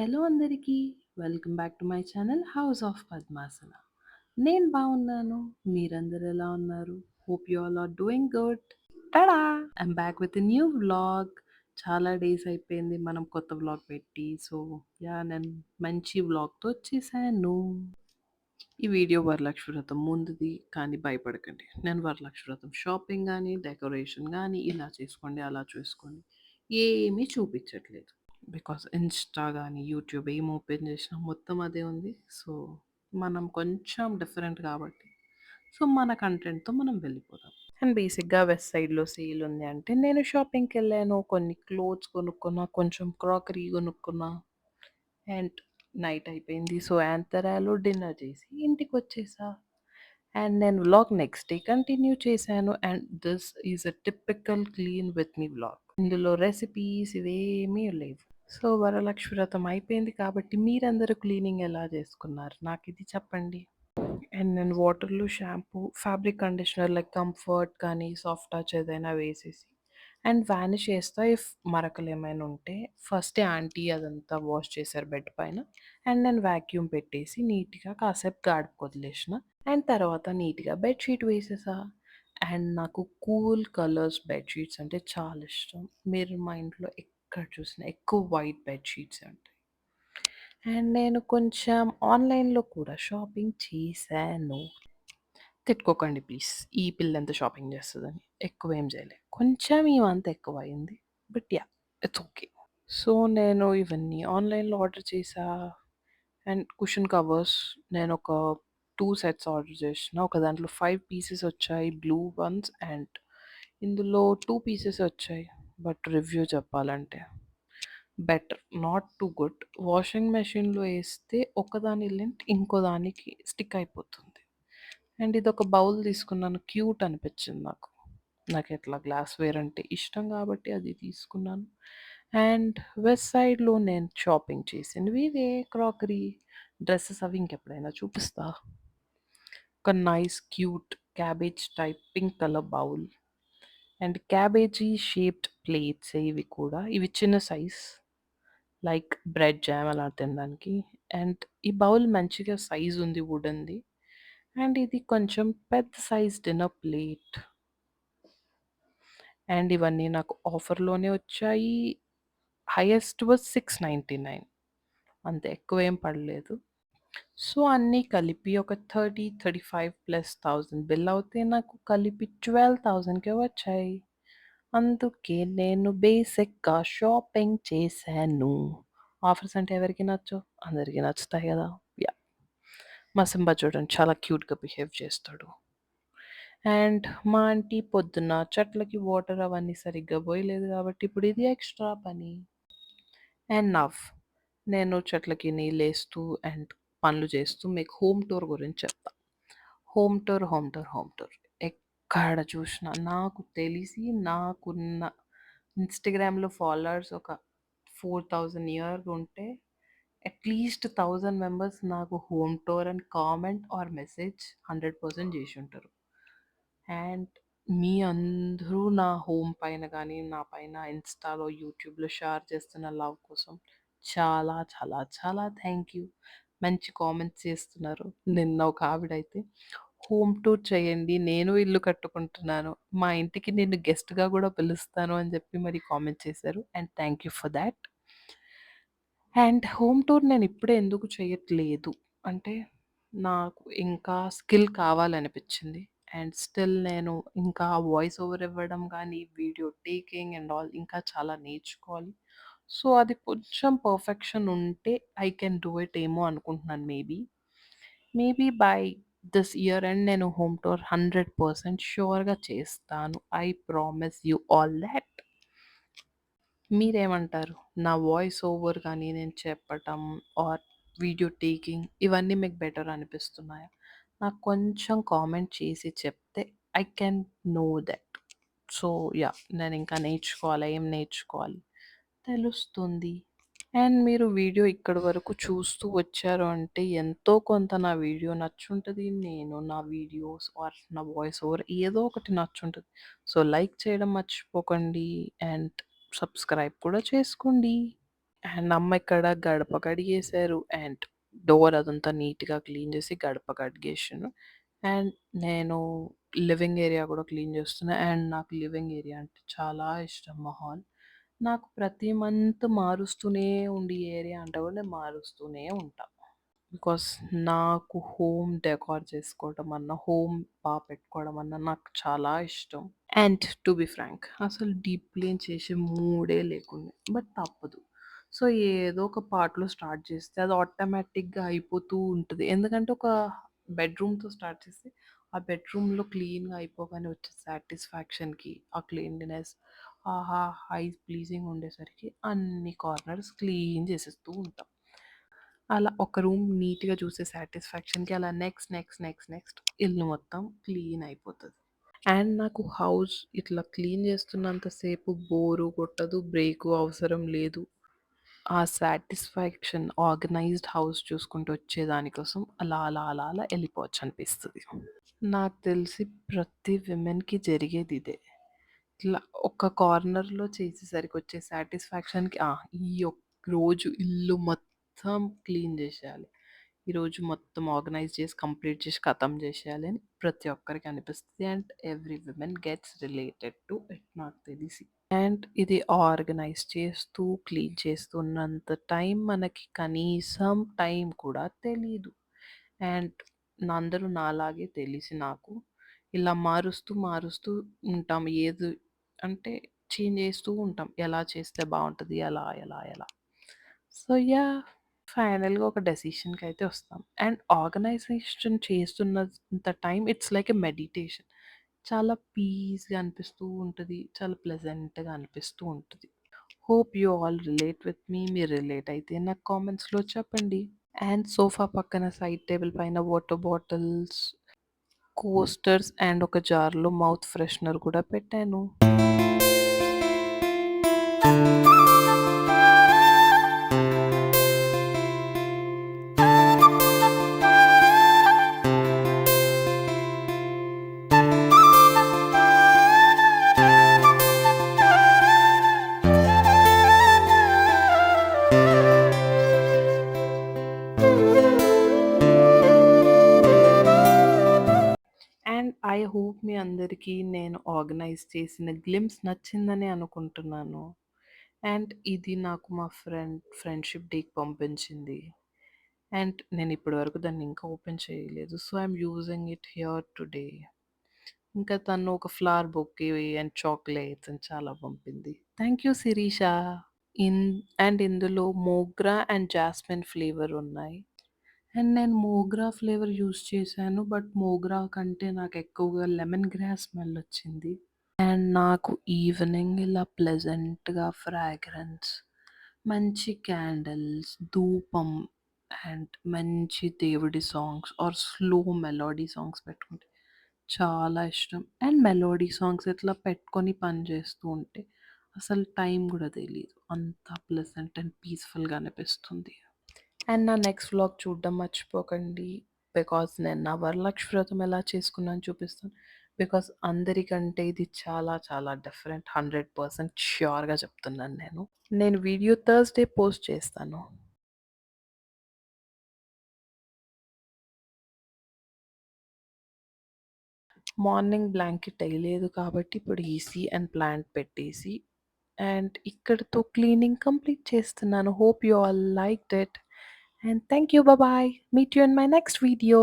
Hello అందరికీ! Welcome back to my channel house of Padmasana. నేను బాగున్నాను. మీరందరూ ఎలా ఉన్నారు? Hope you all are doing good. Tada! I'm back with a new vlog. చాలా డేస్ అయిపోయింది మనం కొత్త వ్లాగ్ పెట్టి. సో, నేను మంచి వ్లాగ్‌తో వచ్చేసాను. ఈ వీడియో వరలక్ష్మి వ్రతం ముందుది. కానీ భయపడకండి. నేను వరలక్ష్మి వ్రతం షాపింగ్ గాని, డెకరేషన్ గాని ఇలా చేసుకోండి, అలా చేసుకోండి ఏమీ చూపించట్లేదు. బికాజ్ ఇన్‌స్టా గాని, యూట్యూబ్ ఏం ఓపెన్ చేసినా మొత్తం అదే ఉంది. సో, మనం కొంచెం డిఫరెంట్ కాబట్టి, సో, మన కంటెంట్‌తో మనం వెళ్ళిపోదాం. అండ్ బేసిక్‌గా వెస్ట్ సైడ్‌లో సేల్ ఉంది అంటే నేను షాపింగ్‌కెళ్ళాను. కొన్ని క్లోత్స్ కొనుక్కున్నా, కొంచెం క్రాకరీ కొనుక్కున్నా. అండ్ నైట్ అయిపోయింది. సో, యాంతరాలో డిన్నర్ చేసి ఇంటికొచ్చేసా. అండ్ నేను వ్లాగ్ నెక్స్ట్ డే కంటిన్యూ చేశాను. And this is a typical clean with me vlog. ఇందులో రెసిపీస్ ఇవేమీ లేవు. సో, వరలక్ష్మి వ్రతం అయిపోయింది కాబట్టి మీరందరూ క్లీనింగ్ ఎలా చేసుకున్నారు? నాకిది చెప్పండి. అండ్ నేను వాటర్‌లో shampoo, fabric conditioner like comfort కానీ, సాఫ్ట్ టచ్ ఏదైనా వేసేసి అండ్ వానిష్ చేస్తా ఇఫ్ మరకలేమైనా ఉంటే. ఫస్టే ఆంటీ అదంతా వాష్ చేశారు బెడ్ పైన. అండ్ నేను వాక్యూమ్ పెట్టేసి నీట్‌గా కాసేపు గాడుపుకి వదిలేసిన. అండ్ తర్వాత నీట్‌గా బెడ్ షీట్ వేసేసా. అండ్ నాకు కూల్ కలర్స్ బెడ్ షీట్స్ అంటే చాలా ఇష్టం. మీరు మా ఇంట్లో ఎక్కడ చూసినా ఎక్కువ వైట్ బెడ్ షీట్సే ఉంటాయి. అండ్ నేను కొంచెం ఆన్‌లైన్‌లో కూడా షాపింగ్ చేశాను. తిట్టుకోకండి ప్లీజ్. ఈ పిల్లెంత షాపింగ్ చేస్తదని. ఎక్కువేం చేయలే. కొంచెం ఈ మంత్ ఎక్కువయింది. But it's okay. సో, నేను ఇవన్నీ ఆన్‌లైన్‌లో ఆర్డర్ చేశా. అండ్ కుషన్ కవర్స్ నేనొక 2 సెట్స్ ఆర్డర్ చేషిన. ఒక దాంట్లో 5 పీసెస్ వచ్చాయి. బ్లూ వన్స్ అండ్ ఇందులో 2 పీసెస్ వచ్చాయి. బట్ రివ్యూ చెప్పాలంటే better. Not too good. Washing మెషిన్‌లో ఏస్తే ఒకదాని లెంత్ ఇంకో దానికి స్టిక్ అయిపోతుంది. అండ్ ఇదొక బౌల్ తీసుకున్నాను. క్యూట్ అనిపించింది నాకు. నాకెట్లా గ్లాస్‌వేర్ అంటే ఇష్టం కాబట్టి అది తీసుకున్నాను. అండ్ వెస్ట్ సైడ్‌లో నేను షాపింగ్ చేసినవి ఇవే క్రాకరీ, డ్రెసెస్ అవి ఇంకెప్పుడైనా చూపిస్తా. ఒక nice cute cabbage type pink colour bowl and cabbage shaped plates ఇవి కూడా. ఇవి చిన్న సైజ్. లైక్ బ్రెడ్ జామ్ అలా తినడానికి. అండ్ ఈ బౌల్ మంచిగా సైజ్ ఉంది వుడెన్‌ది. అండ్ ఇది కొంచెం పెద్ద సైజ్ డిన్నర్ ప్లేట్. అండ్ ఇవన్నీ నాకు ఆఫర్‌లోనే వచ్చాయి. Highest was 699. అంతే ఎక్కువేం పడలేదు. సో, అన్నీ కలిపి ఒక 30, 35 ప్లస్ 1000 బిల్ అవుతే నాకు కలిపి 12,000కే వచ్చాయి. అందుకే నేను బేసిక్‌గా షాపింగ్ చేశాను. ఆఫర్స్ అంటే ఎవరికి నచ్చవు? అందరికి నచ్చుతాయి గదా! యాహ్! మా సింబా చూడండి చాలా క్యూట్‌గా బిహేవ్ చేస్తాడు. అండ్ మా ఆంటీ పొద్దున్న చెట్లకి వాటర్ అవన్నీ సరిగ్గా పోయలేదు కాబట్టి ఇప్పుడు ఇది ఎక్స్‌ట్రా పని. అండ్ నౌ నేను చెట్లకి నీళ్ళేస్తూ అండ్ పనులు చేస్తూ మీకు హోమ్ టూర్ గురించి చెప్తా. Home tour, home tour, home tour. ఎక్కడ చూసినా నాకు తెలిసి నాకున్న ఇన్‌స్టాగ్రామ్‌లో ఫాలోవర్స్ ఒక 4000 ఇయర్ ఉంటే అట్‌లీస్ట్ 1000 మెంబర్స్ నాకు హోమ్ టూర్ అని కామెంట్ ఆర్ మెసేజ్ 100% చేసుంటారు. అండ్ మీ అందరూ నా హోమ్ పైన గానీ, నా పైన ఇన్‌స్టాలో, యూట్యూబ్‌లో షేర్ చేస్తున్న లవ్ కోసం చాలా, చాలా, చాలా థ్యాంక్ యూ. మంచి కామెంట్స్ చేస్తున్నారు. నిన్న ఒక ఆవిడైతే హోమ్ టూర్ చేయండి. నేను ఇల్లు కట్టుకుంటున్నాను. మా ఇంటికి నిన్ను గెస్ట్‌గా గూడా పిలుస్తాను అని చెప్పి మరి కామెంట్ చేశారు. And thank you for thought. And home tour నేనిప్పుడే ఎందుకు చెయ్యట్లేదు అంటే, నాకు ఇంకా స్కిల్ కావాలనిపిచ్చింది. అండ్ స్టిల్ నేను ఇంకా వాయిస్ ఓవర్ ఇవ్వడం గానీ, వీడియో టేకింగ్ అండ్ ఆల్ ఇంకా చాలా నేర్చుకోవాలి. సో, అది కొంచెం పర్ఫెక్షన్ ఉంటే ఐ కెన్ డూ ఇట్ ఏమో అనుకుంటున్నాను maybe. Maybe by this year end నేను హోమ్ టూర్ 100% ష్యూర్‌గా చేస్తాను. I promise you all thought. మీరేమంటారు? నా వాయిస్ ఓవర్ గానీ, నేను చెప్పటం ఆర్ వీడియో టేకింగ్ ఇవన్నీ మీకు బెటర్ అనిపిస్తున్నాయా? నాకు కొంచెం కామెంట్ చేసి చెప్తే I can know that. So, నేనింకా నేర్చుకోవాలి. ఏం నేర్చుకోవాలి తెలుస్తుంది. అండ్ మీరు వీడియో ఇక్కడి వరకు చూస్తూ వచ్చారు అంటే ఎంతో కొంత నా వీడియో నచ్చుంటది. నేను నా వీడియోస్ ఆర్ నా వాయిస్ ఓవర్ ఏదో ఒకటి నచ్చుంటది. సో, లైక్ చేయడం మర్చిపోకండి. అండ్ సబ్స్క్రైబ్ కూడా చేసుకోండి. అండ్ అమ్మ ఇక్కడ గడప కడిగేశారు. అండ్ డోర్ అదంతా నీట్‌గా క్లీన్ చేసి గడప కడిగేసాను. అండ్ నేను లివింగ్ ఏరియా కూడా క్లీన్ చేస్తున్నా. అండ్ నాకు లివింగ్ ఏరియా అంటే చాలా ఇష్టం మా హాల్. నాకు ప్రతి మంత్ మారుస్తూనే ఉండి ఏరియా అంటే కూడా నేను మారుస్తూనే ఉంటా. బికాస్ నాకు హోమ్ డెకార్ చేసుకోవడం అన్నా, హోమ్ పెట్టుకోవడం అన్నా నాకు చాలా ఇష్టం. అండ్ టు బి ఫ్రాంక్ అసలు డీప్ క్లీన్ చేసే మూడే లేకుండే. బట్ తప్పదు. సో, ఏదో ఒక పార్ట్‌లో స్టార్ట్ చేస్తే అది ఆటోమేటిక్‌గా అయిపోతూ ఉంటది. ఎందుకంటే ఒక బెడ్‌రూమ్‌తో స్టార్ట్ చేస్తే, ఆ బెడ్‌రూమ్‌లో క్లీన్‌గా అయిపోగానే వచ్చే సాటిస్ఫాక్షన్‌కి, ఆ క్లీన్లీనెస్ ఆహా! ఐస్ ప్లీజింగ్ ఉండేసరికి అన్ని కార్నర్స్ క్లీన్ చేసేస్తూ ఉంటాం. అలా ఒక రూమ్ నీట్‌గా చూసే సాటిస్ఫాక్షన్‌కి అలా నెక్స్ట్ ఇల్లు మొత్తం క్లీన్ అయిపోతది. అండ్ నాకు హౌస్ ఇట్లా క్లీన్ చేస్తున్నంత సేపు బోరు కొట్టదు, బ్రేకు అవసరం లేదు. ఆ సాటిస్ఫాక్షన్ ఆర్గనైజ్డ్ హౌస్ చూసుకుంటూ వచ్చేదాని కోసం అలా ఎళ్ళిపోవచ్చనిపిస్తది. నాకు తెలిసి ప్రతి విమెన్‌కి జరిగేదిదే. ఇట్లా ఒక కార్నర్‌లో చేసేసరికి వచ్చే సాటిస్ఫాక్షన్‌కి ఈ రోజు ఇల్లు మొత్తం క్లీన్ జేసేయాలి. ఈరోజు మొత్తం ఆర్గనైజ్ చేసి, కంప్లీట్ చేసి, ఖతం జేసేయాలి అని ప్రతి ఒక్కరికి అనిపిస్తది. And every women gets related to it నాకు తెలిసి. అండ్ ఇది ఆర్గనైజ్ చేస్తూ, క్లీన్ చేస్తున్నంత టైం మనకి కనీసం టైం కూడా తెలీదు. అండ్ అందరూ నాలాగే తెలిసి నాకు ఇలా మారుస్తూ ఉంటాం. ఏది అంటే చేంజ్ చేస్తూ ఉంటాం. ఎలా చేస్తే బావుంటది? ఎలా? So, yeah! ఫైనల్‌గా ఒక డెసిషన్‌కైతే వస్తాం. అండ్ ఆర్గనైజేషన్ చేస్తున్నంత time it's like a meditation. చాలా పీస్‌గా అనిపిస్తూ ఉంటది. చాలా ప్లెజెంట్‌గా అనిపిస్తూ ఉంటది. Hope you all relate with me. మీరు రిలేట్ అయితే నాకు కామెంట్స్‌లో చెప్పండి. అండ్ సోఫా పక్కన సైడ్ టేబుల్ పైన వాటర్ బాటిల్స్, కోస్టర్స్ అండ్ ఒక జార్‌లో మౌత్ ఫ్రెషనర్ కూడా పెట్టాను. అండ్ ఐ హోప్ మీ అందరికీ నేను ఆర్గనైజ్ చేసిన గ్లింప్స్ నచ్చిందని అనుకుంటున్నాను. అండ్ ఇది నాకు మా ఫ్రెండ్‌షిప్ డేకి పంపించింది. అండ్ నేను ఇప్పటి వరకు దాన్ని ఇంకా ఓపెన్ చేయలేదు. So, I'm using it here today. ఇంకా తను ఒక ఫ్లవర్ బొకే అండ్ చాక్లెట్స్ అని చాలా పంపింది. Thank you Sirisha. ఇన్ ఇందులో మోగ్రా అండ్ జాస్మిన్ ఫ్లేవర్ ఉన్నాయి. అండ్ నేను మోగ్రా ఫ్లేవర్ యూజ్ చేశాను. బట్ మోగ్రా కంటే నాకు ఎక్కువగా లెమన్ గ్రాస్ స్మెల్ వచ్చింది. అండ్ నాకు ఈవినింగ్ ఇలా ప్లెజెంట్‌గా ఫ్రాగ్రెన్స్, మంచి క్యాండిల్స్, ధూపం అండ్ మంచి దేవుడి songs or slow melody songs పెట్టుకుంటే చాలా ఇష్టం. అండ్ మెలోడీ సాంగ్స్ ఇట్లా పెట్టుకొని పని చేస్తూ ఉంటే అసలు టైం గూడా తెలీదు. అంత ప్లెజెంట్ అండ్ పీస్‌ఫుల్‌గా అనిపిస్తుంది. అండ్ నా నెక్స్ట్ వ్లాగ్ చూడడం మర్చిపోకండి. బికాజ్ నేను నా వరలక్ష్మి వ్రతం ఎలా చేసుకున్నానో చూపిస్తాను. బికాజ్ అందరికంటే ఇది చాలా డిఫరెంట్. 100% ష్యూర్‌గా చెప్తున్నాను నేను. నేను వీడియో థర్స్‌డే పోస్ట్ చేస్తాను. మార్నింగ్ బ్లాంకెట్ ఎయలేదు కాబట్టి ఇప్పుడు ఈసీ అండ్ ప్లాంట్ పెట్టేసి అండ్ ఇక్కడితో క్లీనింగ్ కంప్లీట్ చేస్తున్నాను. Hope you all liked it. And thank you. Bye. Meet you in my next video.